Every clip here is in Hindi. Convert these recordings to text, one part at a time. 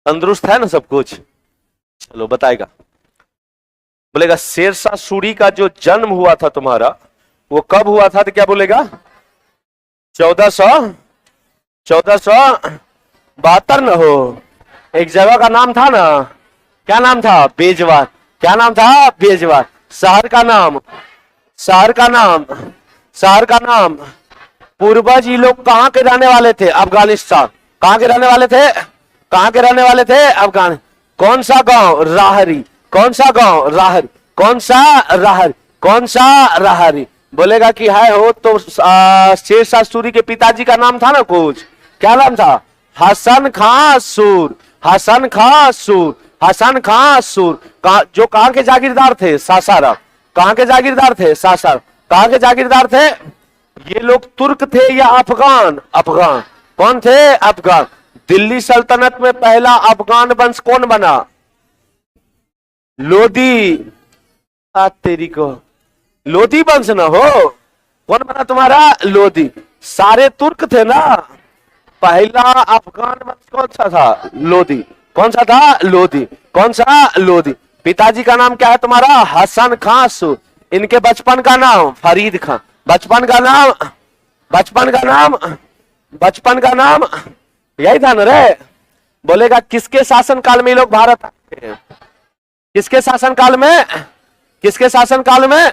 तंदुरुस्त है ना सब कुछ? चलो बताएगा। बोलेगा शेरशाह सूरी का जो जन्म हुआ था तुम्हारा, वो कब हुआ था? तो क्या बोलेगा? 1472 न हो। एक जगह का नाम था ना, क्या नाम था? बेजवार। क्या नाम था? बेजवार। शहर का नाम, शहर का नाम, शहर का नाम। पूर्वज ये लोग कहाँ के रहने वाले थे? अफगानिस्तान। कहाँ के रहने वाले थे? कहाँ के रहने वाले थे? अफगान। कौन सा गांव? राहरी। कौन सा गांव? राहरी। कौन सा? राहरी। कौन सा? राहरी। बोलेगा कि है हो तो शेरशाह सूरी के पिताजी का नाम था ना कुछ, क्या नाम था? हसन खां सूर। हसन खां सूर। हसन खां सूर जो कहाँ के जागीरदार थे? सासाराम। कहाँ के जागीरदार थे? सासाराम। कहाँ के जागीरदार थे? ये लोग तुर्क थे या अफगान? अफगान। कौन थे? अफगान। दिल्ली सल्तनत में पहला अफगान वंश कौन बना? लोदी। तेरी को लोदी वंश ना हो, कौन बना तुम्हारा? लोदी। सारे तुर्क थे ना। पहला अफगान वंश कौन सा था? लोदी। कौन सा था? लोदी। कौन सा? लोदी। पिताजी का नाम क्या है तुम्हारा? हसन खां सूर। इनके बचपन का नाम? फरीद खां। बचपन का नाम, बचपन का नाम, बचपन का नाम यही था ना रे? बोलेगा किसके शासन काल में ये लोग भारत आए हैं? किसके शासन काल में? किसके शासन काल में?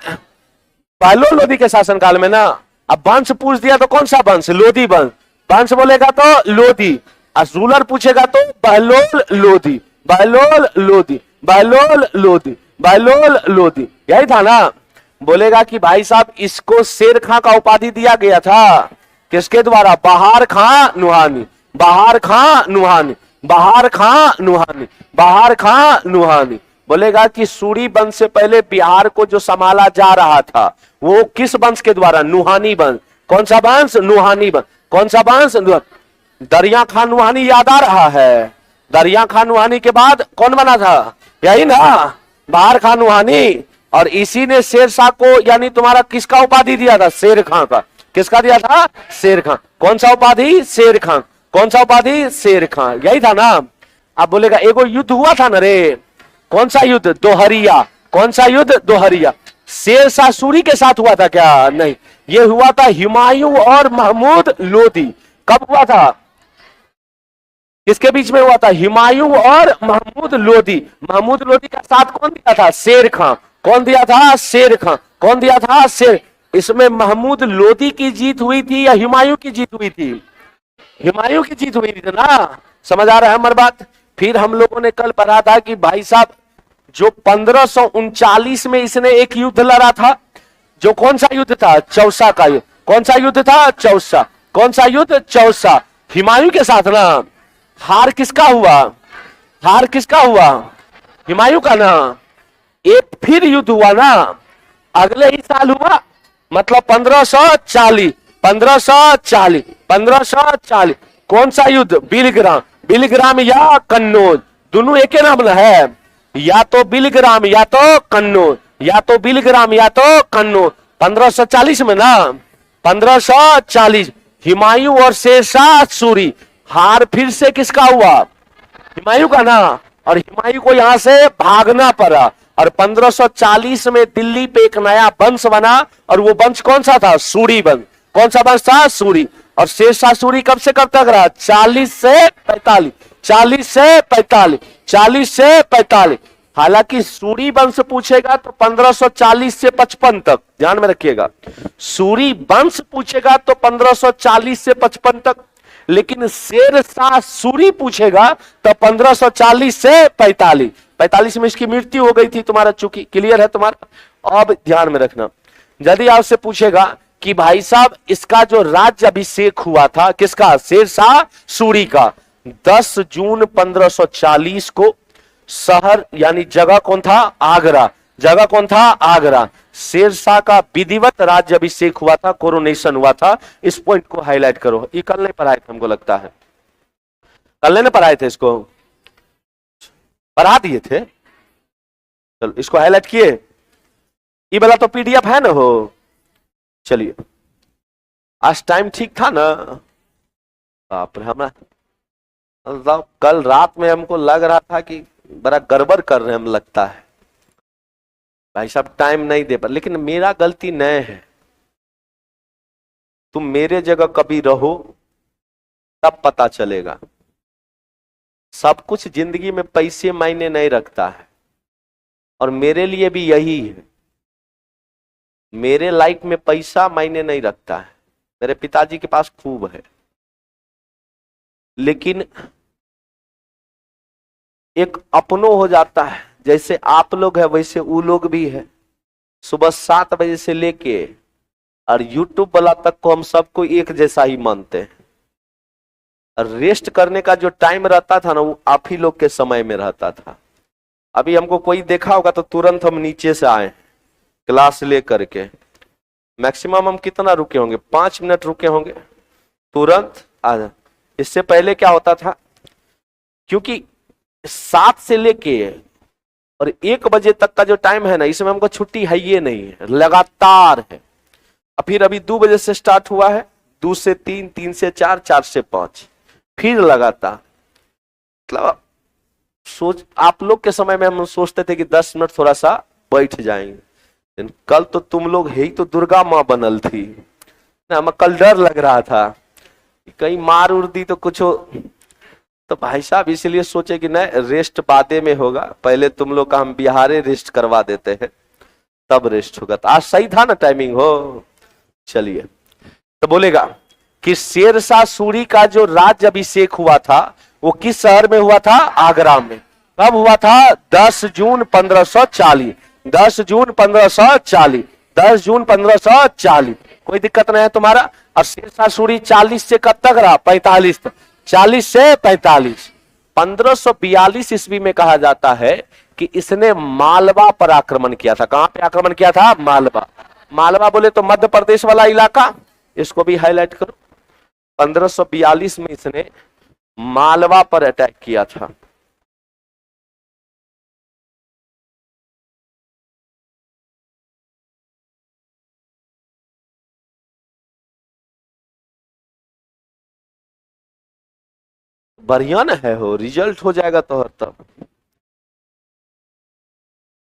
बहलोल लोदी के शासन काल में ना। अब वंश पूछ दिया तो कौन सा वंश? लोदी वंश। वंश बोलेगा तो लोदी, और रूलर पूछेगा तो बहलोल लोदी। बहलोल लोदी, बहलोल लोदी, बहलोल लोदी, यही था ना। बोलेगा कि भाई साहब इसको शेर खां का उपाधि दिया गया था, किसके द्वारा? बहार खां नुहानी। बहार खां नुहानी, बहार खां नुहानी, बहार खां नुहानी। बोलेगा कि सूरी वंश से पहले बिहार को जो संभाला जा रहा था वो किस वंश के द्वारा? नुहानी वंश। कौन सा वंश? नुहानी वंश। कौन सा वंश? दरिया खान नुहानी याद आ रहा है? दरिया खान नुहानी के बाद कौन बना था? यही ना, बहार खान नुहानी। और इसी ने शेरशाह को यानी तुम्हारा किसका उपाधि दिया था? शेर खां का। किसका दिया था? शेर खां। कौन सा उपाधि? शेर खां। कौन सा उपाधि? शेर खां, यही था ना। अब बोलेगा एगो युद्ध हुआ था ना रे, कौन सा युद्ध? दोहरिया। कौन सा युद्ध? दोहरिया। शेरशाह सूरी के साथ हुआ था क्या? नहीं, ये हुआ था हुमायूं और महमूद लोदी। कब हुआ था? किसके बीच में हुआ था? हुमायूं और महमूद लोदी। महमूद लोदी का साथ कौन दिया था? शेर खां। कौन दिया था? शेर खां। कौन दिया था? शेर। इसमें महमूद लोदी की जीत हुई थी या हुमायूं की जीत हुई थी? हुमायूं की जीत हुई थी ना। समझ आ रहा है हमारी बात? फिर हम लोगों ने कल पढ़ा था कि भाई साहब जो 1539 में इसने एक युद्ध लड़ा था, जो कौन सा युद्ध था? चौसा का युद्ध। कौन सा युद्ध था? चौसा। कौन सा युद्ध? चौसा। हुमायूं के साथ ना। हार किसका हुआ? हार किसका हुआ? हुमायूं का ना। एक फिर युद्ध हुआ ना, अगले ही साल हुआ, मतलब 1540। 1540, 1540। कौन सा युद्ध? बिलग्राम। बिलग्राम या कन्नौज, दोनों एक ही नाम है। या तो बिलग्राम या तो कन्नौज, या तो बिलग्राम या तो कन्नौज। 1540 में ना, 1540 हुमायूं और शेरशाह सूरी। हार फिर से किसका हुआ? हुमायूं का ना। और हुमायूं को यहां से भागना पड़ा, और 1540 में दिल्ली पे एक नया वंश बना, और वो वंश कौन सा था? सूरी वंश। कौन सा वंश था? सूरी। और शेरशाह सूरी कब से कब तक रहा? 40 से 45। 40 से 45, 40 से 45। हालांकि सूरी वंश पूछेगा तो 1540 से 55 तक, ध्यान में रखिएगा। सूरी वंश पूछेगा तो 1540 से 55 तक, लेकिन शेरशाह सूरी पूछेगा तो 1540 से 45। 45 में इसकी मृत्यु हो गई थी तुम्हारा, चूंकि क्लियर है तुम्हारा। अब ध्यान में रखना, यदि आपसे पूछेगा कि भाई साहब इसका जो राज्य अभिषेक हुआ था किसका? शेरशाह सूरी का। 10 जून 1540 को शहर यानी जगह कौन था? आगरा। जगह कौन था? आगरा। शेरशाह का विधिवत राज्य अभिषेक हुआ था, कोरोनेशन हुआ था। इस पॉइंट को हाईलाइट करो। ये कल नहीं पढ़ाए थे, हमको लगता है कल नहीं पढ़ाए थे, इसको पढ़ा दिए थे। चलो इसको हाईलाइट किए। ये वाला तो पीडीएफ है ना हो। चलिए आज टाइम ठीक था ना? बाप रे, हमारा मतलब कल रात में हमको लग रहा था कि बड़ा गड़बड़ कर रहे हैं हम, लगता है भाई साहब टाइम नहीं दे पर, लेकिन मेरा गलती नहीं है। तुम मेरे जगह कभी रहो तब पता चलेगा। सब कुछ जिंदगी में पैसे मायने नहीं रखता है, और मेरे लिए भी यही है। मेरे लाइफ में पैसा मायने नहीं रखता है। मेरे पिताजी के पास खूब है, लेकिन एक अपनों हो जाता है। जैसे आप लोग है वैसे वो लोग भी है। सुबह 7 बजे से लेके और यूट्यूब वाला तक को हम सबको एक जैसा ही मानते हैं। रेस्ट करने का जो टाइम रहता था ना, वो आप ही लोग के समय में रहता था। अभी हमको कोई देखा होगा तो तुरंत हम नीचे से आए क्लास ले करके। मैक्सिमम हम कितना रुके होंगे, 5 मिनट रुके होंगे, तुरंत आ जाए। इससे पहले क्या होता था, क्योंकि 7 से लेके और 1 बजे तक का जो टाइम है ना, इसमें हमको छुट्टी है ये नहीं है, लगातार है। और फिर अभी 2 बजे से स्टार्ट हुआ है, 2 से 3, 3 से 4, 4 से 5, फिर लगातार। मतलब सोच, आप लोग के समय में हम सोचते थे कि 10 मिनट थोड़ा सा बैठ जाएंगे, लेकिन कल तो तुम लोग है ही तो दुर्गा माँ बनल थी ना। हमें कल डर लग रहा था कि कहीं मार उड़ दी तो कुछ हो। तो भाई साहब इसलिए सोचे कि नहीं, रेस्ट बादे में होगा, पहले तुम लोग का हम बिहारे रेस्ट करवा देते हैं, तब रेस्ट होगा। तो आज सही था ना टाइमिंग हो। चलिए, तो बोलेगा कि शेरशाह सूरी का जो राज्य अभिषेक हुआ था वो किस शहर में हुआ था? आगरा में। कब हुआ था? 10 जून 1540। 10 जून 1540। 10 जून 1540। कोई दिक्कत नहीं है तुम्हारा। और शेरशाह सूरी 40 से कब तक रहा? 45 तक। 40 से 45। 1542 ईस्वी में कहा जाता है कि इसने मालवा पर आक्रमण किया था। कहां पे आक्रमण किया था? मालवा। मालवा बोले तो मध्य प्रदेश वाला इलाका, इसको भी हाईलाइट करो। 1542 में इसने मालवा पर अटैक किया था। बढ़िया ना है, हो रिजल्ट हो जाएगा तो तब।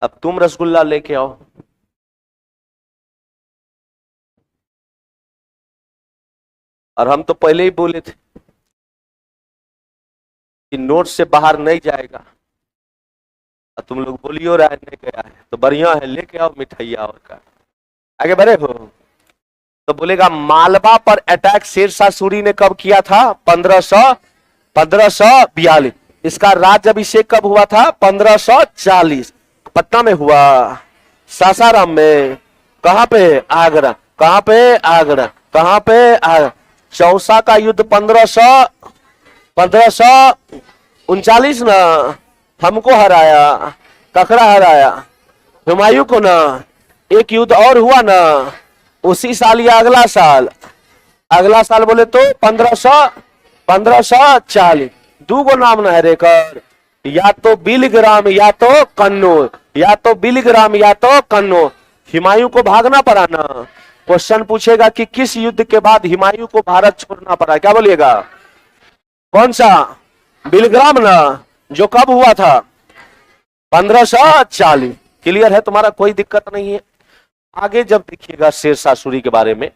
अब तुम रसगुल्ला लेके आओ। और हम तो पहले ही बोले थे कि नोट से बाहर नहीं जाएगा, और तुम लोग बोलियो रहा है नहीं गया है, तो बढ़िया है, लेके आओ मिठाइया और का। आगे बढ़े हो। तो बोलेगा मालवा पर अटैक शेरशाह सूरी ने कब किया था? 1542। इसका राज्य अभिषेक कब हुआ था? 1540। पटना में हुआ, सासाराम में। कहां पे? आगरा। कहां पे? आगरा। कहां पे? आगरा। चौसा का युद्ध 1539 ना, हमको हराया। ककड़ा हराया? हुमायूं को ना। एक युद्ध और हुआ ना उसी साल या अगला साल। अगला साल बोले तो 1540। 2 गो नाम ना है रेकर, या तो बिलग्राम या तो कन्नौज, या तो बिलग्राम या तो कन्नौज। हुमायूं को भागना पड़ा ना। क्वेश्चन पूछेगा कि किस युद्ध के बाद हुमायूं को भारत छोड़ना पड़ा, क्या बोलिएगा? कौन सा? बिलग्राम ना, जो कब हुआ था? 1540। क्लियर है तुम्हारा? कोई दिक्कत नहीं है। आगे जब देखिएगा शेरशाह सूरी के बारे में,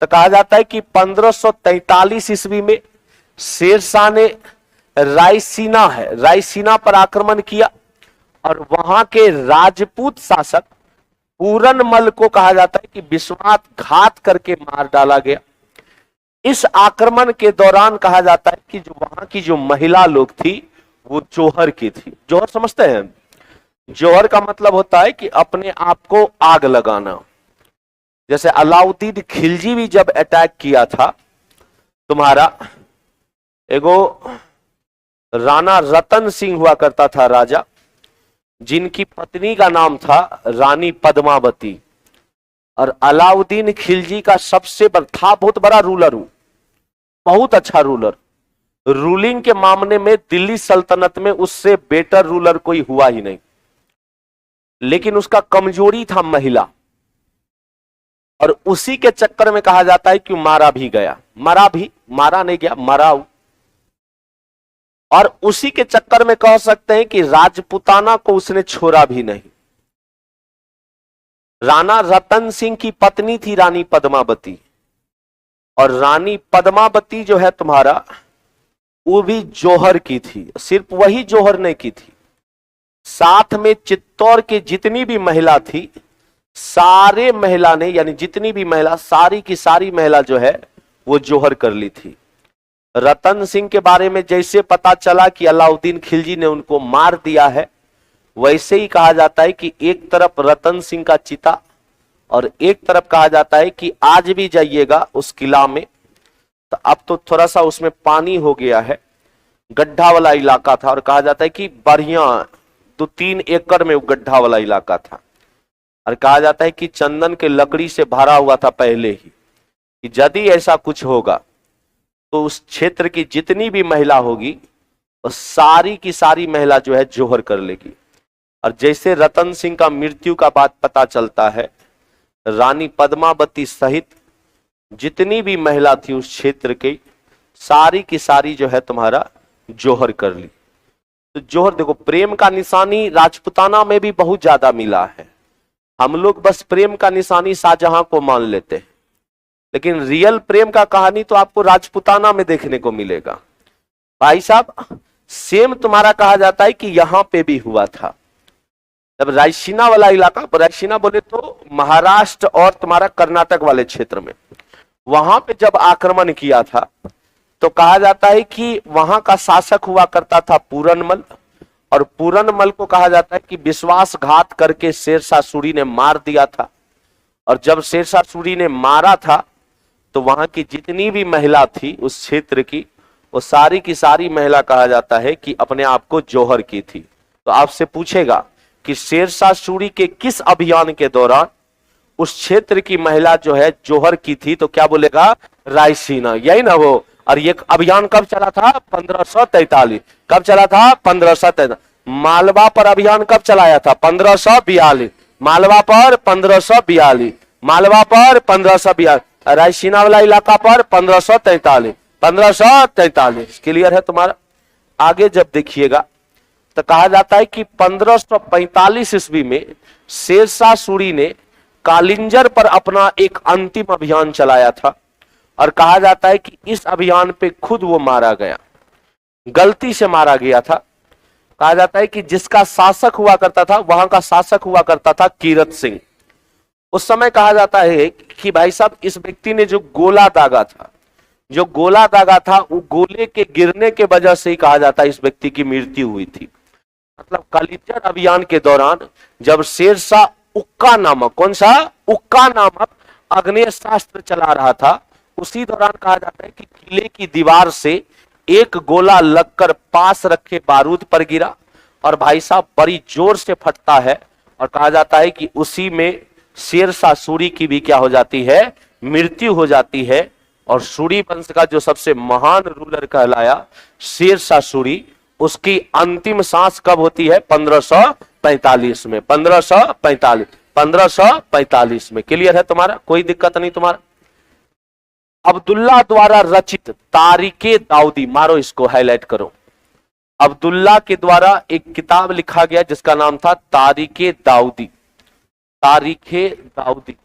तो कहा जाता है कि 1543 ईस्वी में शेरशाह ने रायसीना पर आक्रमण किया, और वहां के राजपूत शासक पूरनमल को कहा जाता है कि विश्वासघात करके मार डाला गया। इस आक्रमण के दौरान कहा जाता है कि जो वहां की जो महिला लोग थी वो जौहर की थी। जौहर समझते हैं? जौहर का मतलब होता है कि अपने आप को आग लगाना। जैसे अलाउद्दीन खिलजी भी जब अटैक किया था, तुम्हारा एगो राणा रतन सिंह हुआ करता था राजा, जिनकी पत्नी का नाम था रानी पद्मावती। और अलाउद्दीन खिलजी का सबसे था बहुत बड़ा रूलर, बहुत अच्छा रूलर। रूलिंग के मामले में दिल्ली सल्तनत में उससे बेटर रूलर कोई हुआ ही नहीं। लेकिन उसका कमजोरी था महिला, और उसी के चक्कर में कहा जाता है कि मारा भी गया। मारा नहीं गया, मरा। और उसी के चक्कर में कह सकते हैं कि राजपुताना को उसने छोड़ा भी नहीं। राणा रतन सिंह की पत्नी थी रानी पद्मावती, और रानी पद्मावती जो है तुम्हारा, वो भी जौहर की थी। सिर्फ वही जौहर ने की थी, साथ में चित्तौड़ की जितनी भी महिला थी, सारे महिला ने, यानी जितनी भी महिला, सारी की सारी महिला जो है वो जौहर कर ली थी। रतन सिंह के बारे में जैसे पता चला कि अलाउद्दीन खिलजी ने उनको मार दिया है, वैसे ही कहा जाता है कि एक तरफ रतन सिंह का चिता और एक तरफ कहा जाता है कि आज भी जाइएगा उस किला में, तो अब तो थोड़ा सा उसमें पानी हो गया है, गड्ढा वाला इलाका था, और कहा जाता है कि बढ़िया 2-3 एकड़ में वो गड्ढा वाला इलाका था, और कहा जाता है कि चंदन के लकड़ी से भरा हुआ था पहले ही, कि यदि ऐसा कुछ होगा तो उस क्षेत्र की जितनी भी महिला होगी वो सारी की सारी महिला जो है जौहर कर लेगी। और जैसे रतन सिंह का मृत्यु का बात पता चलता है, रानी पद्मावती सहित जितनी भी महिला थी उस क्षेत्र की, सारी की सारी जो है तुम्हारा जौहर कर ली। तो जौहर देखो, प्रेम का निशानी राजपुताना में भी बहुत ज्यादा मिला है। हम लोग बस प्रेम का निशानी शाहजहां को मान लेते हैं, लेकिन रियल प्रेम का कहानी तो आपको राजपुताना में देखने को मिलेगा। भाई साहब, सेम तुम्हारा कहा जाता है कि यहां पे भी हुआ था। जब रायसीना वाला इलाका, रायसीना बोले तो महाराष्ट्र और तुम्हारा कर्नाटक वाले क्षेत्र में, वहां पे जब आक्रमण किया था तो कहा जाता है कि वहां का शासक हुआ करता था पूरनमल, और पूरनमल को कहा जाता है कि विश्वासघात करके शेरशाह सूरी ने मार दिया था। और जब शेरशाह सूरी ने मारा था तो वहां की जितनी भी महिला थी उस क्षेत्र की, वो सारी की सारी महिला कहा जाता है कि अपने आप को जौहर की थी। तो आपसे पूछेगा कि शेरशाह सूरी के किस अभियान के दौरान उस क्षेत्र की महिला जो है जौहर की थी, तो क्या बोलेगा? रायसीना, यही ना वो। और ये अभियान कब चला था? 1543। कब चला था? 1543। मालवा पर अभियान कब चलाया था? 1542। मालवा पर 1542, मालवा पर 1542, रायसीना वाला इलाका पर 1543। 1543 क्लियर है तुम्हारा। आगे जब देखिएगा तो कहा जाता है कि 1545 ईस्वी में शेरशाह सूरी ने कालिंजर पर अपना एक अंतिम अभियान चलाया था, और कहा जाता है कि इस अभियान पे खुद वो मारा गया, गलती से मारा गया था। कहा जाता है कि जिसका शासक हुआ करता था, वहां का शासक हुआ करता था कीरत सिंह। उस समय कहा जाता है कि भाई साहब, इस व्यक्ति ने जो गोला दागा था, जो गोला दागा था, वो गोले के गिरने के वजह से ही कहा जाता है इस व्यक्ति की मृत्यु हुई थी। मतलब कालिंजर अभियान के दौरान जब शेरशाह उक्का नामक, कौन सा? उक्का नामक आग्नेयास्त्र चला रहा था, उसी दौरान कहा जाता है कि किले की दीवार से एक गोला लगकर पास रखे बारूद पर गिरा, और भाई साहब बड़ी जोर से फटता है, और कहा जाता है कि उसी में शेरशाह सूरी की भी क्या हो जाती है? मृत्यु हो जाती है। और सूरी वंश का जो सबसे महान रूलर कहलाया शेरशाह सूरी, उसकी अंतिम सांस कब होती है? 1545 में। 1545 में। क्लियर है तुम्हारा? कोई दिक्कत नहीं तुम्हारा। अब्दुल्ला द्वारा रचित तारीखे दाऊदी, मारो इसको, हाईलाइट करो। अब्दुल्ला के द्वारा एक किताब लिखा गया जिसका नाम था तारीखे दाऊदी। तारीखे दाऊदी।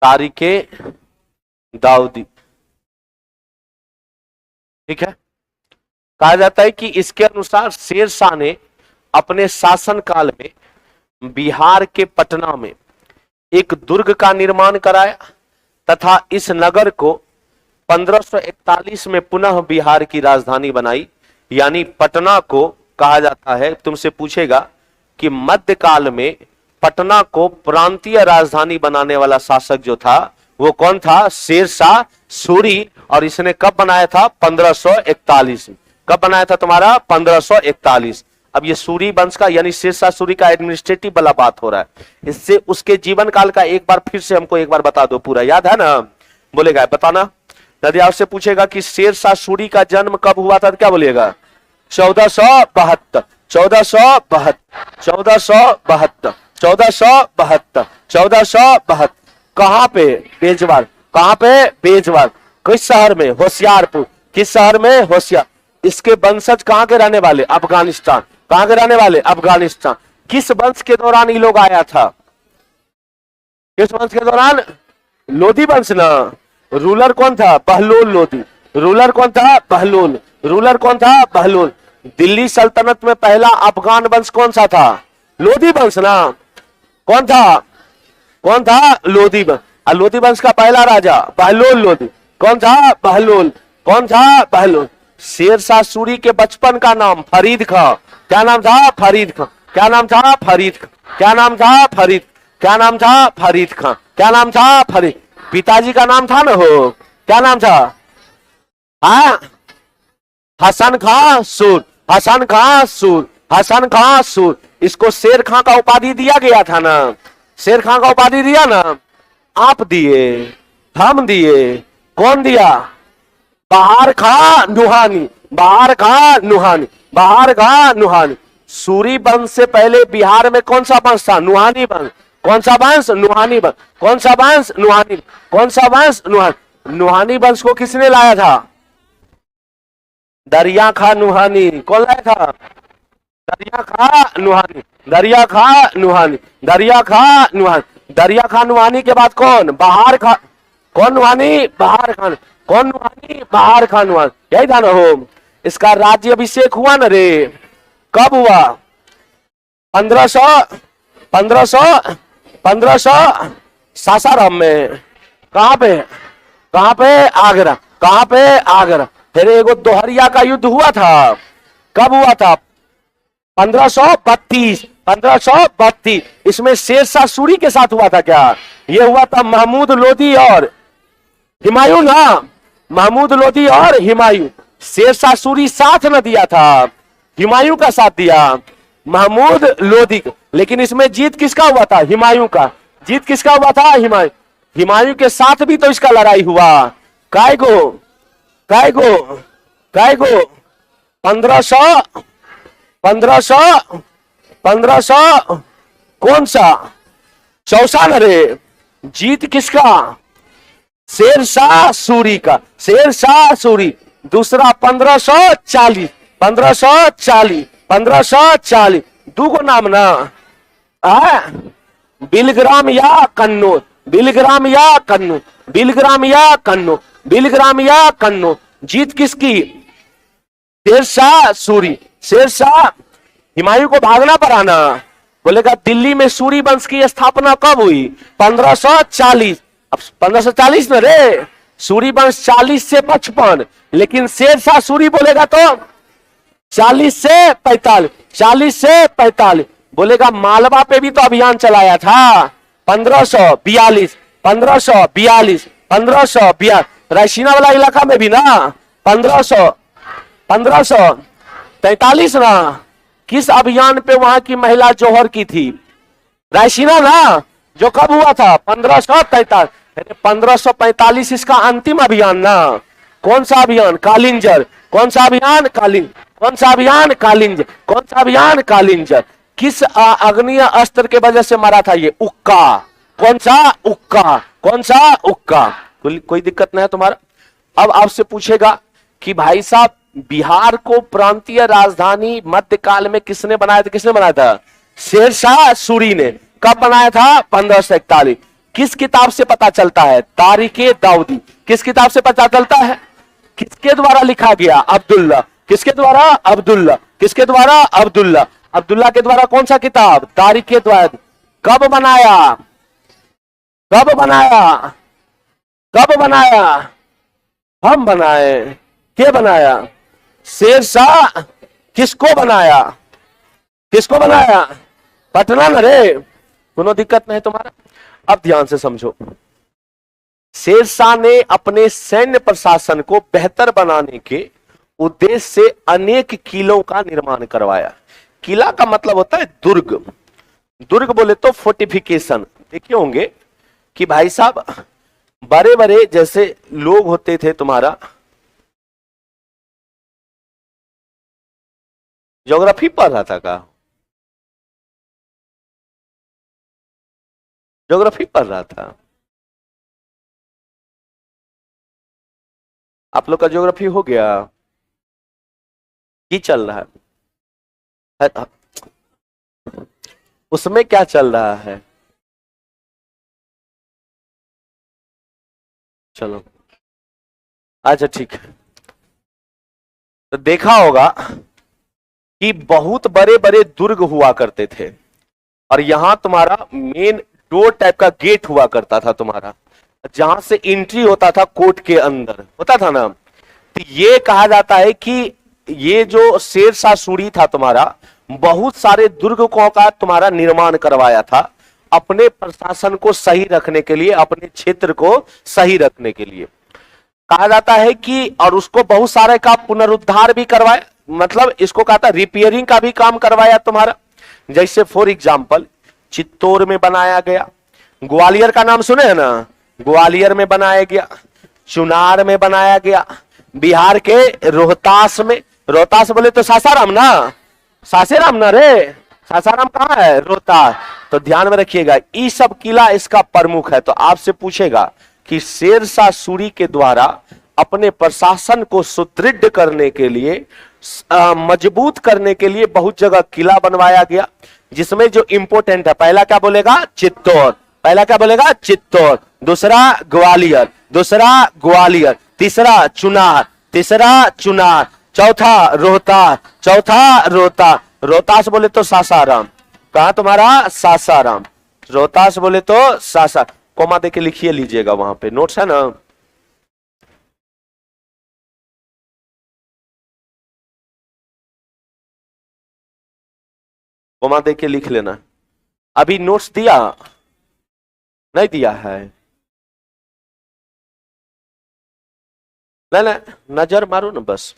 तारीखे दाऊदी, ठीक है। कहा जाता है कि इसके अनुसार शेरशाह ने अपने शासन काल में बिहार के पटना में एक दुर्ग का निर्माण कराया, तथा इस नगर को 1541 में पुनः बिहार की राजधानी बनाई, यानी पटना को कहा जाता है। तुमसे पूछेगा कि मध्यकाल में पटना को प्रांतीय राजधानी बनाने वाला शासक जो था वो कौन था? शेरशाह सूरी। और इसने कब बनाया था? 1541 में। कब बनाया था तुम्हारा? 1541। अब ये सूरी वंश का, यानी शेरशाह सूरी का एडमिनिस्ट्रेटिव वाला बात हो रहा है। इससे उसके जीवन काल का एक बार फिर से हमको एक बार बता दो, पूरा याद है ना? बोलेगा बताना। यदि आपसे पूछेगा कि शेरशाह सूरी का जन्म कब हुआ था, तो क्या बोलिएगा? 1472, 1472, 1472, 1472। कहां पे? बेजवार। कहां पे? बेजवार। किस शहर में? होशियारपुर। किस शहर में? होशियार। इसके वंशज कहां के रहने वाले? अफगानिस्तान। कहां के रहने वाले? अफगानिस्तान। किस वंश के दौरान ये लोग आया था? किस वंश के दौरान? लोधी वंश ना। रूलर कौन था? बहलोल लोधी। रूलर कौन था? बहलोल। रूलर कौन था? बहलोल। दिल्ली सल्तनत में पहला अफगान वंश कौन सा था? लोधी वंश ना। कौन था? कौन था? लोधी वंश। लोधी वंश का पहला राजा बहलोल लोधी। कौन था? बहलोल। कौन था? बहलोल। शेरशाह सूरी के बचपन का नाम? फरीद खां। क्या नाम था? फरीद खां। क्या नाम था? फरीद खां। क्या नाम था? फरीद। क्या नाम था? फरीद खां। क्या नाम था? फरीद। पिताजी का नाम था ना हो, क्या नाम था? हाँ, हसन खां सूर। हसन खां सूर। हसन खां सूर। इसको शेर खां का उपाधि दिया गया था ना। शेर खां का उपाधि दिया ना। आप दिए, हम दिए, कौन दिया? बहार खां नुहानी। बहार खां नुहानी। बहार खां नुहानी। सूरी वंश से पहले बिहार में कौन सा वंश था? नुहानी वंश। कौन सा वंश? नुहानी वंश। कौन सा वंश? नुहानी। कौन सा वंश? नुहानी। नुहानी वंश को किसने लाया था? दरिया खां नुहानी। कौन लाया था? दरिया खां नुहानी। दरिया खां नुहानी। दरिया खां नुहानी। दरिया खां नुहानी के बाद कौन? बहार खां। कौन नुहानी? बहार खान। कौन नुहानी? बहार खान नुहानी। यही था ना हो। इसका राज्य अभिषेक हुआ ना रे, कब हुआ? 1500 1500 1500 सासाराम में। कहां पे? कहां पे? आगरा। कहां पे? आगरा। फिर एगो दोहरिया का युद्ध हुआ था, कब हुआ था? 1532। 1532। इसमें शेरशाह सूरी के साथ हुआ था क्या? ये हुआ था महमूद लोदी और हुमायूं ना। महमूद लोदी और हुमायूं। शेरशाह सूरी साथ न दिया था, हुमायूं का साथ दिया, महमूद लोदी का। लेकिन इसमें जीत किसका हुआ था? हुमायूं का। जीत किसका हुआ था? हुमायूं। हुमायूं के साथ भी तो इसका लड़ाई हुआ। काय गो? काय गो? काय गो? 1500 1500 1500 कौन सा? चौसा रे। जीत किसका? शेरशाह सूरी का। शेरशाह सूरी। दूसरा 1540। 1540। 1540। दूगो नाम ना। बिलग्राम या कन्नौज। बिलग्राम या कन्नौज। बिलग्राम या कन्नौज। बिलग्राम या कन्नौज। जीत किसकी? शेरशाह सूरी। शेरशाह। हुमायूं को भागना पड़ा ना। बोलेगा दिल्ली में सूरी वंश की स्थापना कब हुई? 1540। अब 1540 में रे। सूरी वंश 40 से 55, लेकिन शेरशाह सूरी बोलेगा तो 40 से 45। 40 से 45 बोलेगा। मालवा पे भी तो अभियान चलाया था 1542। 1542। 1542। रायसीना वाला इलाका में भी ना 1543 ना। किस अभियान पे वहां की महिला जौहर की थी? रायसीना ना, जो कब हुआ था? 1543। 1545 इसका अंतिम अभियान ना। कौन सा अभियान? कालिंजर। कौन सा अभियान? कालिंजर। कौन सा अभियान? कालिंजर। कौन सा अभियान? कालिंजर। किस अग्निय अस्त्र के वजह से मरा था ये? उक्का। कौन सा? उक्का। कौन सा? उक्का। कोई दिक्कत नहीं है तुम्हारा? अब आपसे पूछेगा कि भाई साहब बिहार को प्रांतीय राजधानी मध्यकाल में किसने बनाया था? किसने बनाया था? शेरशाह सूरी ने। कब बनाया था? 1541। किस किताब से पता चलता है? तारीखे दाऊदी। किस किताब से पता चलता है? किसके द्वारा लिखा गया? अब्दुल्ला। किसके द्वारा? अब्दुल्ला। किसके द्वारा? अब्दुल्ला। अब्दुल्ला के द्वारा कौन सा किताब? तारीखे दाऊदी। कब बनाया? कब बनाया? कब बनाया? हम बनाए। क्या बनाया? शेरशाह। किसको बनाया? किसको बनाया? पटना न रे। कोनो दिक्कत नहीं तुम्हारा? अब ध्यान से समझो। शेरशाह ने अपने सैन्य प्रशासन को बेहतर बनाने के उद्देश्य से अनेक किलों का निर्माण करवाया। किला का मतलब होता है दुर्ग। दुर्ग बोले तो फोर्टिफिकेशन। देखे होंगे कि भाई साहब बड़े बड़े जैसे लोग होते थे तुम्हारा, ज्योग्राफी पढ़ रहा था का? ज्योग्राफी पढ़ रहा था? आप लोग का ज्योग्राफी हो गया? की चल रहा है? उसमें क्या चल रहा है? चलो अच्छा ठीक है। तो देखा होगा कि बहुत बड़े बड़े दुर्ग हुआ करते थे और यहां तुम्हारा मेन डोर टाइप का गेट हुआ करता था तुम्हारा, जहां से एंट्री होता था कोर्ट के अंदर होता था ना। तो ये कहा जाता है कि ये जो शेरशाह सूरी था तुम्हारा, बहुत सारे दुर्गों का तुम्हारा निर्माण करवाया था अपने प्रशासन को सही रखने के लिए, अपने क्षेत्र को सही रखने के लिए कहा जाता है कि, और उसको बहुत सारे का पुनरुद्धार भी करवाया, मतलब इसको कहा था रिपेयरिंग का भी काम करवाया तुम्हारा। जैसे फॉर एग्जाम्पल चित्तौड़ में बनाया गया, ग्वालियर का नाम सुने हैं ना, ग्वालियर में बनाया गया, चुनार में बनाया गया, बिहार के रोहतास में, रोहतास बोले तो सासाराम ना, सासाराम ना रे, सासाराम कहाँ है? रोहतास। तो ध्यान में रखिएगा ये सब किला इसका प्रमुख है। तो आपसे पूछेगा कि शेरशाह सूरी के द्वारा अपने प्रशासन को सुदृढ़ करने के लिए, मजबूत करने के लिए बहुत जगह किला बनवाया गया, जिसमें जो इंपोर्टेंट है, पहला क्या बोलेगा? चित्तौड़। पहला क्या बोलेगा? चित्तौड़। दूसरा ग्वालियर, दूसरा ग्वालियर, तीसरा चुनार, तीसरा चुनार, चौथा रोहतास, चौथा रोहतास। रोहतास बोले तो सासाराम, कहा तुम्हारा? सासाराम। रोहतास बोले तो सासा, कोमा दे के लिखिए लीजिएगा, वहां पे नोट्स है ना। कोमा दे के लिख लेना। अभी नोट्स दिया नहीं दिया है? नहीं नहीं, नजर मारो ना बस,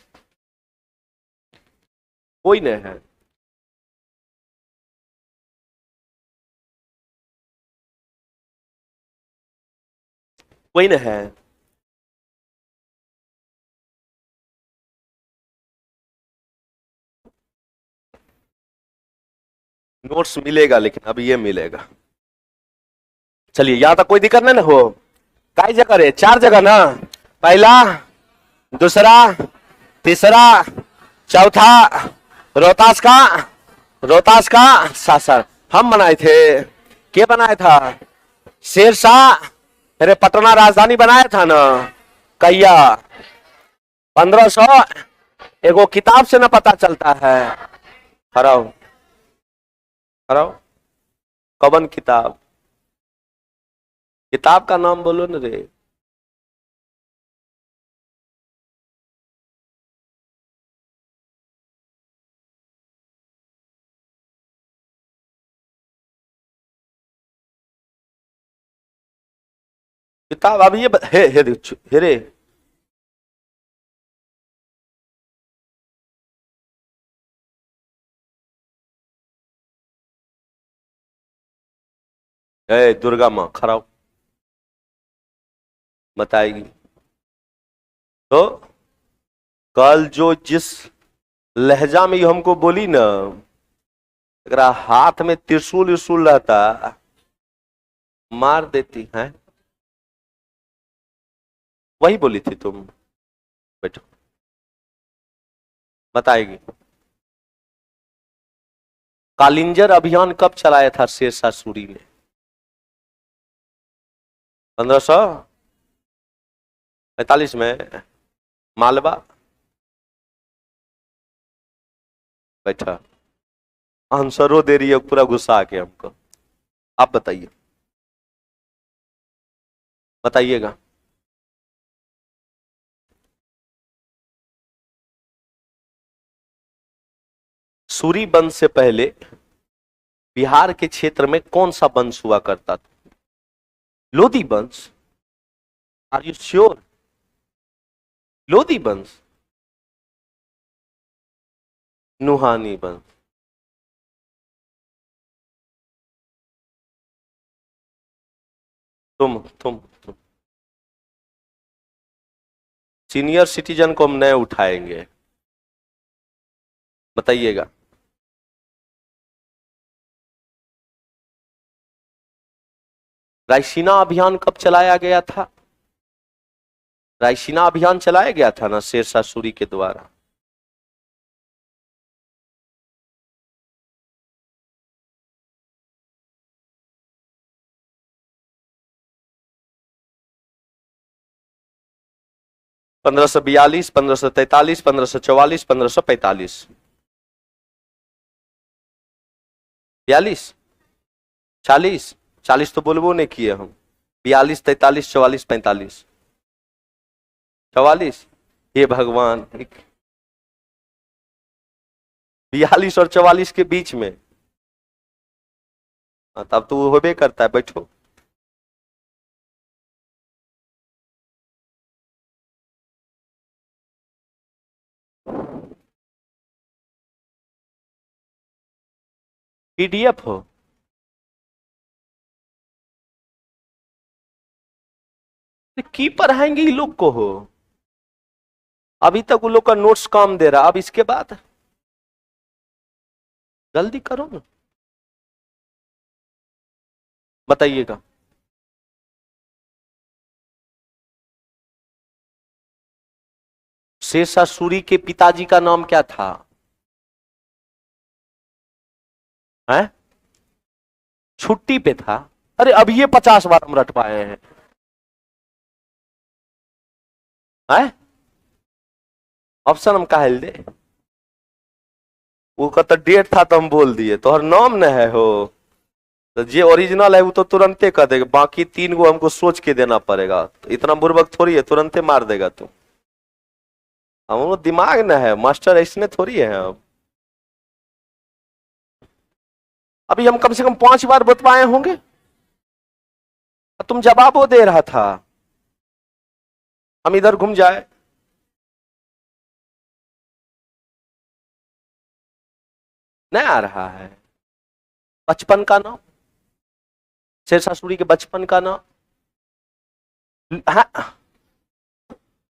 कोई नहीं है। कोई नहीं है। नोट्स मिलेगा लेकिन अभी ये मिलेगा। चलिए यहां तक कोई दिक्कत नहीं ना हो। कई जगह रे? 4 जगह ना, पहला, दूसरा, तीसरा, चौथा रोहतास का, रोहतास का सासर हम बनाए थे। के बनाया था? शेरशाह। अरे पटना राजधानी बनाया था ना, कैया 1500। एगो किताब से ना पता चलता है। हराओ हराओ, कवन किताब? किताब का नाम बोलो ना रे। किताब अब ये हे रे, दुर्गा माँ खड़ा हो, बताएगी। तो कल जो जिस लहजा में ये हमको बोली ना, अगर हाथ में त्रिशूल विशूल रहता मार देती है। वही बोली थी तुम, बैठो बताएगी। कालिंजर अभियान कब चलाया था शेरशाह सूरी ने? 1545 में। मालवा। बैठा आंसरो दे रही है पूरा गुस्सा आके हमको। आप बताइए, बताइएगा। सूरी वंश से पहले बिहार के क्षेत्र में कौन सा वंश हुआ करता था? लोधी वंश। Are you sure? लोधी वंश? नुहानी वंश? तुम सीनियर सिटीजन को हम नए उठाएंगे, बताइएगा। रायसीना अभियान कब चलाया गया था? रायसीना अभियान चलाया गया था ना शेरशाह सूरी के द्वारा। पंद्रह सौ 1543, 1544, 1545। 42, 40, 40 तो बोलबो नहीं किए हम। 42, 43, 44, 45, 44। हे भगवान, 42 और 44 के बीच में। तब तो वो होबे करता है, बैठो। पीडीएफ हो? की पढ़ाएंगे ये लोग को हो? अभी तक वो लोग का नोट्स काम दे रहा, अब इसके बाद जल्दी करो ना, बताइएगा। शेरशाह सूरी के पिताजी का नाम क्या था? हैं? छुट्टी पे था। अरे अब ये 50 बार हम रट पाए हैं। हैं? ऑप्शन हम काहे दे? वो का तो डेट था तो हम बोल दिए, तो हर नाम न है हो, तो जे ओरिजिनल है वो तो तुरंते कर देगा, बाकी 3 गो हमको सोच के देना पड़ेगा। तो इतना बुर्बक थोड़ी है तुरंते मार देगा तू। हम दिमाग न है मास्टर, ऐसने थोड़ी है। अब अभी हम कम से कम 5 बार बतवाए होंगे, तुम जवाब वो दे रहा था। हम इधर घूम जाए। नहीं आ रहा है। बचपन का नाम, शेरशाह सूरी के बचपन का नाम।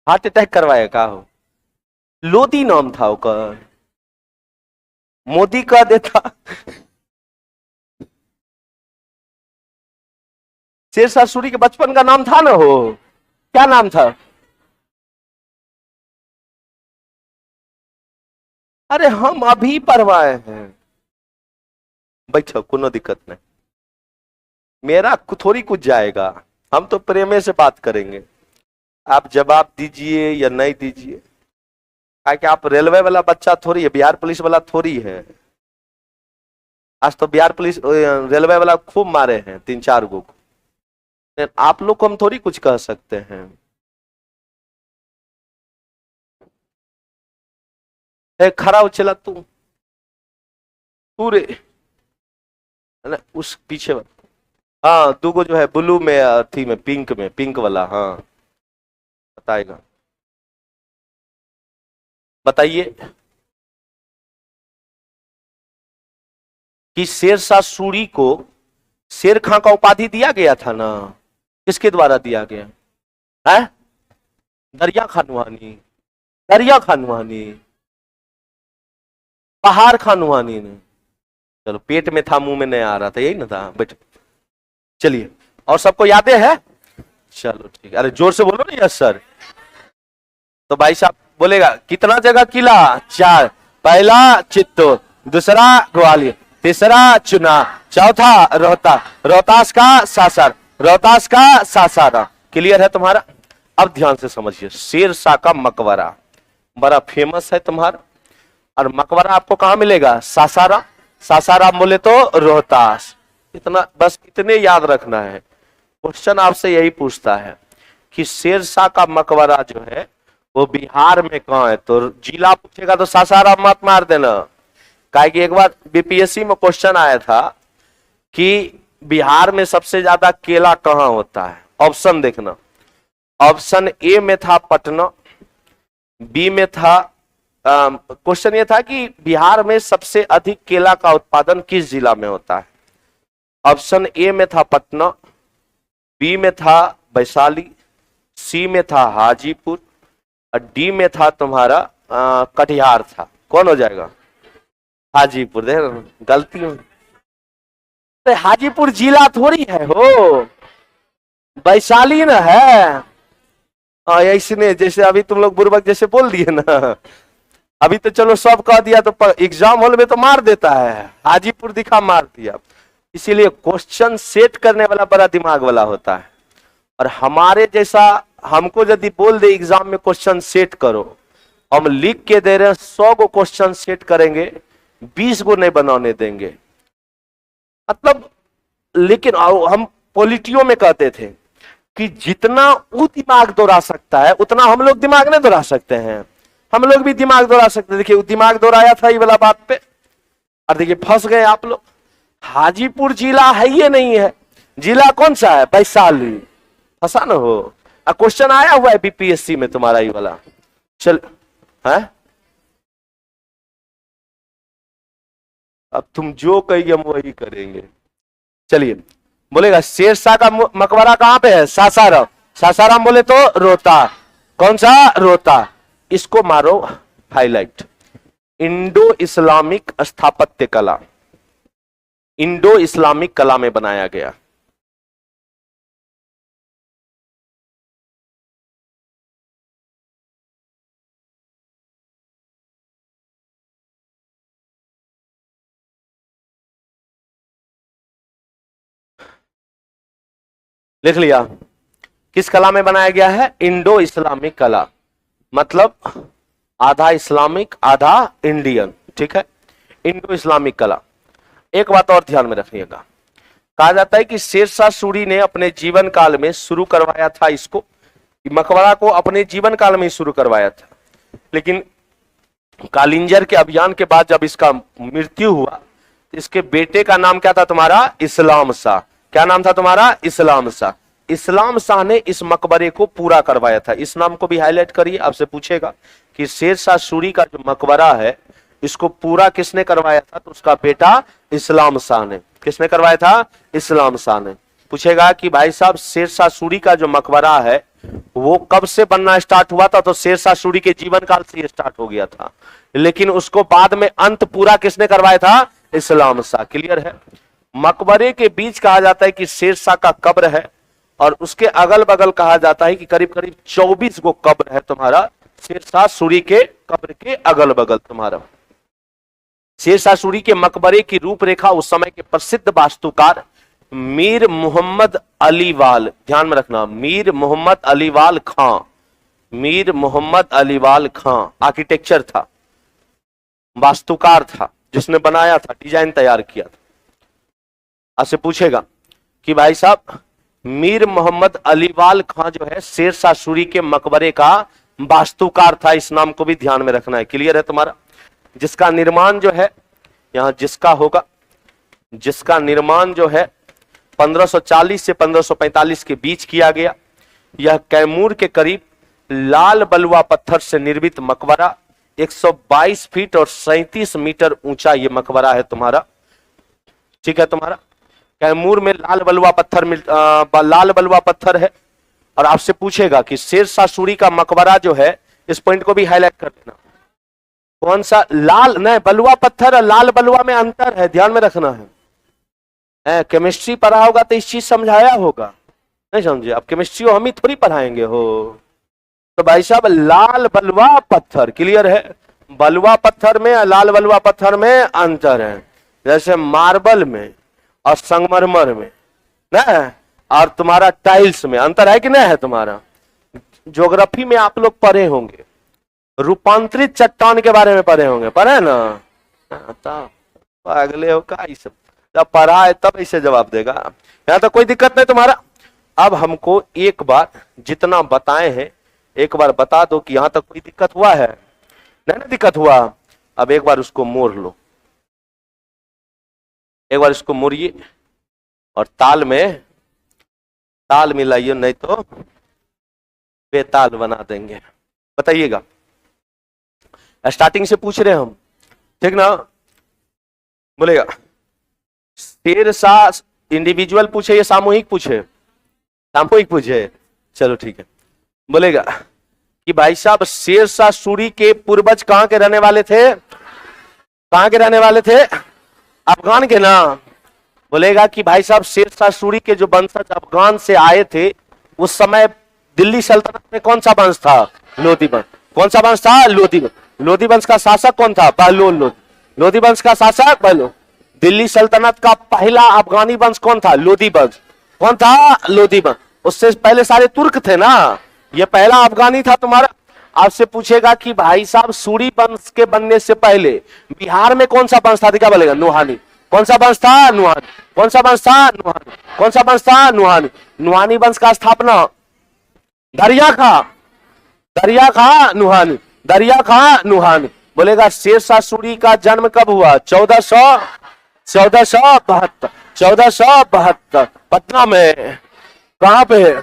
हार्ट अटैक करवाया का हो? लोधी नाम था ओकर, मोदी का देता। शेरशाह सूरी के बचपन का नाम था ना हो, क्या नाम था? अरे हम अभी पढ़वाए हैं, बैठो, कोनो दिक्कत नहीं। मेरा थोड़ी कुछ जाएगा, हम तो प्रेमे से बात करेंगे। आप जवाब दीजिए या नहीं दीजिए, कि आप रेलवे वाला बच्चा थोड़ी है, बिहार पुलिस वाला थोड़ी है। आज तो बिहार पुलिस रेलवे वाला खूब मारे हैं 3-4 गो को। आप लोग को हम थोड़ी कुछ कह सकते हैं। खड़ा हो चला तू, पूरे उस पीछे। हाँ 2 गो जो है ब्लू में, थी में, पिंक वाला। हाँ बताएगा, बताइए कि शेरशाह सूरी को शेर खां का उपाधि दिया गया था ना, किसके द्वारा दिया गया है? दरिया खानवानी, दरिया खानवानी, पहाड़ खानवानी ने। चलो पेट में था, मुंह में नहीं आ रहा था, यही ना था। बैठो, चलिए। और सबको याद है? चलो ठीक है। अरे जोर से बोलो ना यस सर। तो भाई साहब बोलेगा कितना जगह किला? 4। पहला चित्तौड़, दूसरा ग्वालियर, तीसरा चुना, चौथा रोहतास का सासार, रोहतास का सासाराम। क्लियर है तुम्हारा? अब ध्यान से समझिए, शेरशाह का मकबरा बड़ा फेमस है तुम्हारा, और मकबरा आपको कहां मिलेगा? सासाराम। सासाराम बोले तो रोहतास। इतना बस, इतने याद रखना है। क्वेश्चन आपसे यही पूछता है कि शेरशाह का मकबरा जो है वो बिहार में कहां है, तो जिला पूछेगा तो सासाराम मत मार देना। काहे कि एक बार बीपीएससी में क्वेश्चन आया था कि बिहार में सबसे ज्यादा केला कहां होता है। ऑप्शन देखना, ऑप्शन ए में था पटना, बी में था, क्वेश्चन ये था कि बिहार में सबसे अधिक केला का उत्पादन किस जिला में होता है। ऑप्शन ए में था पटना, बी में था वैशाली, सी में था हाजीपुर, और डी में था तुम्हारा कटिहार था। कौन हो जाएगा? हाजीपुर। देख गलती हो, हाजीपुर जिला थोड़ी है हो, वैशाली ना है। हाँ ऐसने जैसे अभी तुम लोग बुर्बक जैसे बोल दिए ना, अभी तो चलो सब कह दिया तो एग्जाम हॉल में तो मार देता है, हाजीपुर दिखा मार दिया। इसीलिए क्वेश्चन सेट करने वाला बड़ा दिमाग वाला होता है। और हमारे जैसा हमको यदि बोल दे एग्जाम में क्वेश्चन सेट करो, हम लिख के दे रहे हैं 100 गो क्वेश्चन सेट करेंगे, 20 गो नहीं बनाने देंगे। मतलब लेकिन हम पॉलिटियों में कहते थे कि जितना वो दिमाग दौड़ा सकता है उतना हम लोग दिमाग नहीं दौड़ा सकते हैं। हम लोग भी दिमाग दौड़ा सकते, देखिए वो दिमाग दौड़ाया था ये वाला बात पे, और देखिए फंस गए आप लोग। हाजीपुर जिला है ये नहीं है, जिला कौन सा है? वैशाली। फंसा ना हो। क्वेश्चन आया हुआ है बीपीएससी में तुम्हारा ये वाला। चल है, अब तुम जो कहिए हम वही करेंगे। चलिए बोलेगा शेरशाह का मकबरा कहां पे है? सासाराम। सासाराम बोले तो रोहता। कौन सा? रोहता। इसको मारो हाईलाइट। इंडो इस्लामिक स्थापत्य कला, इंडो इस्लामिक कला में बनाया गया। लिख लिया? किस कला में बनाया गया है? इंडो इस्लामिक कला, मतलब आधा इस्लामिक आधा इंडियन, ठीक है, इंडो इस्लामिक कला। एक बात और ध्यान में रखिएगा, कहा जाता है कि शेरशाह सूरी ने अपने जीवन काल में शुरू करवाया था इसको, मकबरा को अपने जीवन काल में शुरू करवाया था, लेकिन कालिंजर के अभियान के बाद जब इसका मृत्यु हुआ, इसके बेटे का नाम क्या था तुम्हारा? इस्लाम शाह। क्या नाम था तुम्हारा? इस्लाम शाह। इस्लाम शाह ने इस मकबरे को पूरा करवाया था। इस नाम को भी हाईलाइट करिए, आपसे पूछेगा कि शेरशाह सूरी का जो मकबरा है इसको पूरा किसने करवाया था? तो उसका बेटा इस्लाम शाह ने। किसने करवाया था? इस्लाम शाह ने। पूछेगा कि भाई साहब शेरशाह सूरी का जो मकबरा है वो कब से बनना स्टार्ट हुआ था? तो शेरशाह सूरी के जीवन काल से स्टार्ट हो गया था, लेकिन उसको बाद में अंत पूरा किसने करवाया था? इस्लाम शाह। क्लियर है? मकबरे के बीच कहा जाता है कि शेरशाह का कब्र है, और उसके अगल बगल कहा जाता है कि करीब करीब 24 गो कब्र है तुम्हारा शेरशाह सूरी के कब्र के अगल बगल। तुम्हारा शेरशाह सूरी के मकबरे की रूपरेखा उस समय के प्रसिद्ध वास्तुकार मीर मोहम्मद अलीवाल, ध्यान में रखना, मीर मोहम्मद अलीवाल खां, मीर मोहम्मद अलीवाल खां आर्किटेक्चर था, वास्तुकार था, जिसने बनाया था, डिजाइन तैयार किया था। आपसे पूछेगा कि भाई साहब मीर मोहम्मद अलीवाल खां जो है शेरशाह सूरी के मकबरे का वास्तुकार था, इस नाम को भी ध्यान में रखना है। क्लियर है तुम्हारा? जिसका निर्माण जो है यहां जिसका होगा, जिसका निर्माण जो है 1540 से 1545 के बीच किया गया। यह कैमूर के करीब लाल बलुआ पत्थर से निर्मित मकबरा 122 फीट और 37 मीटर ऊंचा ये मकबरा है तुम्हारा। ठीक है, तुम्हारा कैमूर में लाल बलुआ पत्थर है। और आपसे पूछेगा कि शेरशाह सूरी का मकबरा जो है, इस पॉइंट को भी हाईलाइट कर देना, कौन सा? लाल नहीं, बलुआ पत्थर और लाल बलुआ में अंतर है, ध्यान में रखना है। केमिस्ट्री पढ़ा होगा तो इस चीज समझाया होगा, नहीं समझे? अब केमिस्ट्री हम ही थोड़ी पढ़ाएंगे हो। तो भाई साहब लाल बलुआ पत्थर, क्लियर है? बलुआ पत्थर में और लाल बलुआ पत्थर में अंतर है, जैसे मार्बल में और संगमरमर में ना, और तुम्हारा टाइल्स में अंतर है कि नहीं है? तुम्हारा ज्योग्राफी में आप लोग पढ़े होंगे, रूपांतरित चट्टान के बारे में पढ़े होंगे, पढ़े ना? अगले हो का सब जब पढ़ा है तब इसे जवाब देगा। यहां तो कोई दिक्कत नहीं तुम्हारा। अब हमको एक बार जितना बताए हैं एक बार बता दो कि यहां तक कोई दिक्कत हुआ है? नहीं ना दिक्कत हुआ। अब एक बार उसको मोड़ लो, एक बार इसको मोड़िए और ताल मिलाइए, नहीं तो बेताल बना देंगे। बताइएगा, स्टार्टिंग से पूछ रहे हैं हम, ठीक ना? बोलेगा शेरशाह इंडिविजुअल पूछे या सामूहिक पूछे? सामूहिक पूछे, चलो ठीक है। बोलेगा कि भाई साहब शेरशाह सूरी के पूर्वज कहां के रहने वाले थे? कहां के रहने वाले थे? अफगान के ना। बोलेगा कि भाई साहब शेरशाह सूरी के जो वंशज अफगान से आए थे उस समय दिल्ली सल्तनत में कौन सा वंश था? लोधी वंश। कौन सा वंश था? लोधी वंश। लोधी वंश का शासक कौन था? बहलोल लोधी। लोधी वंश का शासक बहलोल। दिल्ली सल्तनत का पहला अफगानी वंश कौन था? लोधी वंश। कौन था? लोधी वंश। उससे पहले सारे तुर्क थे ना, ये पहला अफगानी था तुम्हारा। आपसे पूछेगा कि भाई साहब सूरी वंश के बनने से पहले बिहार में कौन सा वंश था? क्या बोलेगा? नुहानी। कौन सा वंश था? नुहानी। कौन सा वंश था? नुहानी। कौन सा वंश था? नुहानी। नुहानी वंश का स्थापना दरिया खा, दरिया खा नुहानी, दरिया खा नुहानी। बोलेगा शेरशाह सूरी का जन्म कब हुआ? 1472 पटना में। कहां पे?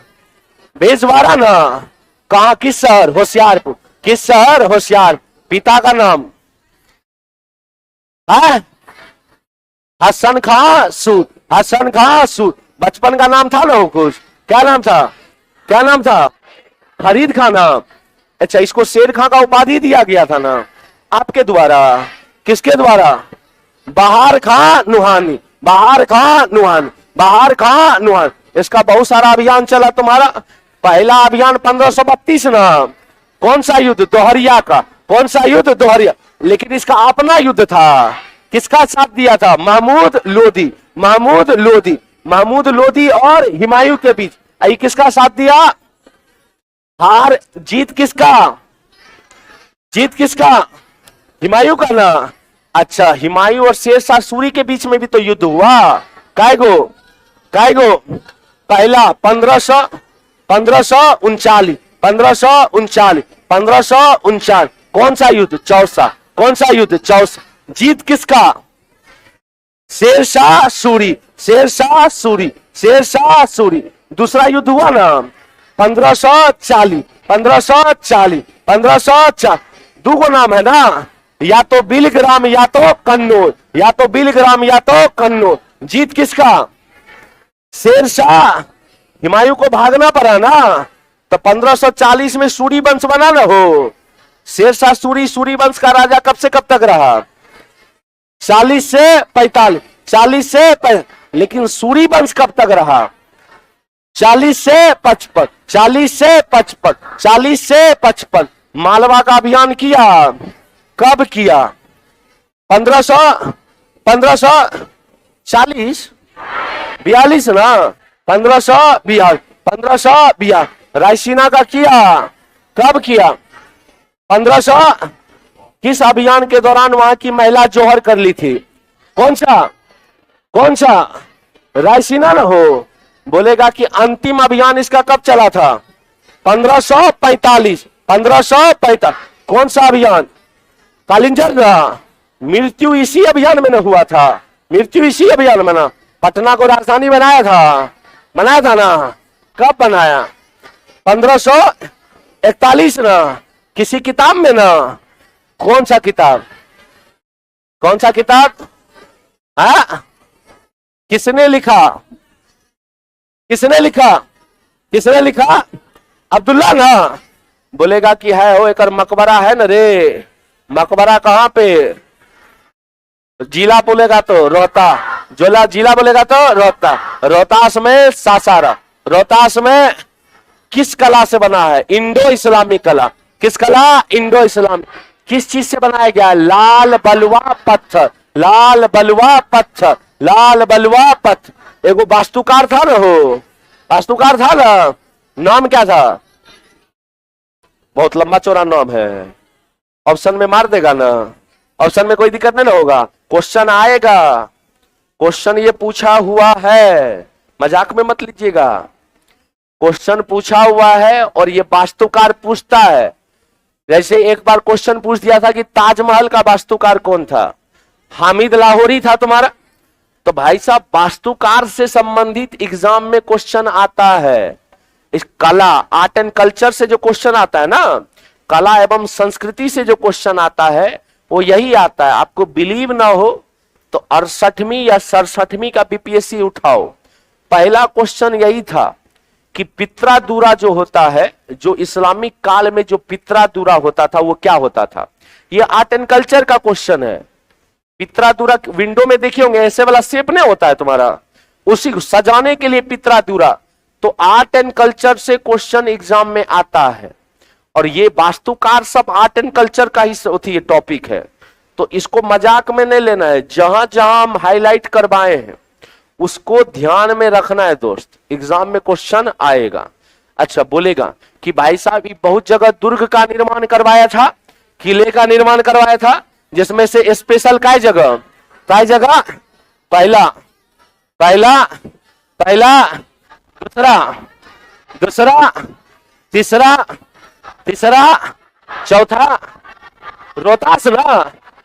बेजवाड़ा ना। कहा? किस शहर? होशियारपुर। किस शहर? होशियार। पिता का नाम है हसन खां सूद। हसन खां सूद। बचपन का नाम था ना कुछ? क्या नाम था? क्या नाम था? फरीद खां नाम। अच्छा, इसको शेर खां का उपाधि दिया गया था ना आपके द्वारा। किसके द्वारा? बहार खां नुहानी। बहार खां नुहानी। बहार खां नुहानी। इसका बहुत सारा अभियान चला तुम्हारा। पहला अभियान 1532 ना। कौन सा युद्ध? दोहरिया का। कौन सा युद्ध? दोहरिया। लेकिन इसका अपना युद्ध था। किसका साथ दिया था? महमूद लोधी। महमूद लोधी। महमूद लोधी और हुमायूं के बीच। आई किसका साथ दिया? हार जीत किसका? जीत किसका? हुमायूं का ना। अच्छा, हुमायूं और शेरशाह सूरी के बीच में भी तो युद्ध हुआ। कायगो? कायगो? पहला 1539। 1539। कौन सा युद्ध? चौसा। कौन सा युद्ध? चौसा। जीत किसका? शेरशाह सूरी। शेरशाह सूरी। शेरशाह सूरी। दूसरा युद्ध हुआ ना 1540। 1540। 1540। दो नाम है ना, या तो बिलग्राम या तो कन्नौज। या तो बिलग्राम या तो कन्नौज। जीत किसका? शेरशाह। हुमायूं को भागना पड़ा ना, तो 1540 में सूरी वंश बना ना हो। शेरशाह सूरी सूरी वंश का राजा कब से कब तक रहा? 40 से 45। 40 से 45। लेकिन सूरी वंश कब तक रहा? 40 से 55। 40 से 55। 40 से 55। मालवा का अभियान किया। कब किया? 1540 42 ना। 1542। 1542। रायसीना का किया। कब किया? 1500। किस अभियान के दौरान वहां की महिला जौहर कर ली थी? कौन सा? कौन सा? रायसीना ना हो। बोलेगा कि अंतिम अभियान इसका कब चला था? 1545। 1545। कौन सा अभियान? कालिंजर ना। मृत्यु इसी अभियान में न हुआ था। मृत्यु इसी अभियान में ना। पटना को राजधानी बनाया था। बनाया था ना। कब बनाया? 1541 ना। किसी किताब में ना। कौन सा किताब? कौन सा किताब? हाँ, किसने लिखा? किसने लिखा? किसने लिखा? अब्दुल्ला ना। बोलेगा कि है हो एक मकबरा है ना रे। मकबरा कहां पे? जिला बोलेगा तो रोहता। जोला जिला बोलेगा तो रोहता। रोहतास में सासारा। रोहतास में किस कला से बना है? इंडो इस्लामी कला। किस कला? इंडो इस्लामी। किस चीज से बनाया गया? लाल बलुआ पत्थर। लाल बलुआ पत्थर। लाल बलुआ पत्थर। एगो वास्तुकार था ना हो। वास्तुकार था ना। नाम क्या था? बहुत लंबा चौड़ा नाम है। ऑप्शन में मार देगा ना। ऑप्शन में कोई दिक्कत नहीं ना होगा। क्वेश्चन आएगा। क्वेश्चन ये पूछा हुआ है, मजाक में मत लीजिएगा। क्वेश्चन पूछा हुआ है और ये वास्तुकार पूछता है। जैसे एक बार क्वेश्चन पूछ दिया था कि ताजमहल का वास्तुकार कौन था? हामिद लाहौरी था तुम्हारा। तो भाई साहब, वास्तुकार से संबंधित एग्जाम में क्वेश्चन आता है। इस कला, आर्ट एंड कल्चर से जो क्वेश्चन आता है ना, कला एवं संस्कृति से जो क्वेश्चन आता है वो यही आता है। आपको बिलीव ना हो तो 68वीं या 67वीं का बीपीएससी उठाओ। पहला क्वेश्चन यही था कि पित्रादुरा जो होता है, जो इस्लामिक काल में जो पित्रादुरा होता था वो क्या होता था। ये आर्ट एंड कल्चर का क्वेश्चन है। पित्रादुरा विंडो में देखिए होंगे, ऐसे वाला शेप नहीं होता है तुम्हारा, उसी को सजाने के लिए पित्रादुरा। तो आर्ट एंड कल्चर से क्वेश्चन एग्जाम में आता है, और ये वास्तुकार सब आर्ट एंड कल्चर का ही टॉपिक है, तो इसको मजाक में नहीं लेना है। जहां जहां हम हाईलाइट करवाए हैं उसको ध्यान में रखना है दोस्त, एग्जाम में क्वेश्चन आएगा। अच्छा, बोलेगा कि भाई साहब ये बहुत जगह दुर्ग का निर्माण करवाया था, किले का निर्माण करवाया था, जिसमें से स्पेशल काय जगह पहला पहला पहला दूसरा दूसरा तीसरा तीसरा चौथा रोहतास ना,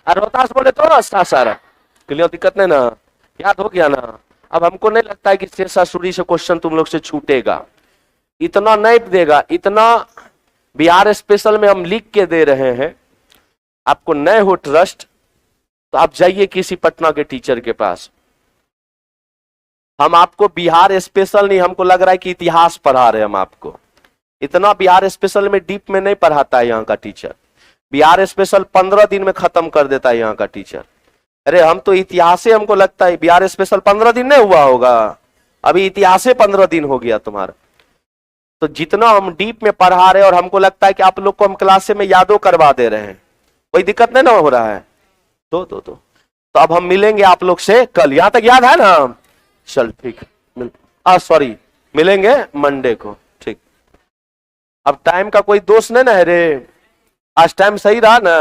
और रोहतास बोले तो सर क्लियर, दिक्कत नहीं ना, याद हो गया ना। अब हमको नहीं लगता है कि शेषासुरी से क्वेश्चन तुम लोग से छूटेगा, इतना नहीं देगा, इतना बिहार स्पेशल में हम लिख के दे रहे हैं। आपको नए हो ट्रस्ट तो आप जाइए किसी पटना के टीचर के पास। हम आपको बिहार स्पेशल नहीं, हमको लग रहा है कि इतिहास पढ़ा रहे हैं हम आपको, इतना बिहार स्पेशल में डीप में नहीं पढ़ाता है यहाँ का टीचर। बिहार स्पेशल 15 दिन में खत्म कर देता है यहाँ का टीचर। अरे हम तो इतिहास से, हमको लगता है बिहार स्पेशल 15 दिन नहीं हुआ होगा, अभी इतिहास से 15 दिन हो गया तुम्हारा। तो जितना हम डीप में पढ़ा रहे हैं, और हमको लगता है कि आप लोग को हम क्लास में यादों करवा दे रहे हैं, कोई दिक्कत नहीं ना हो रहा है। तो अब हम मिलेंगे आप लोग से कल, यहां तक याद है ना? चल ठीक, सॉरी, मिलेंगे मंडे को, ठीक। अब टाइम का कोई दोष नहीं ना है रे, आज टाइम सही रहा ना?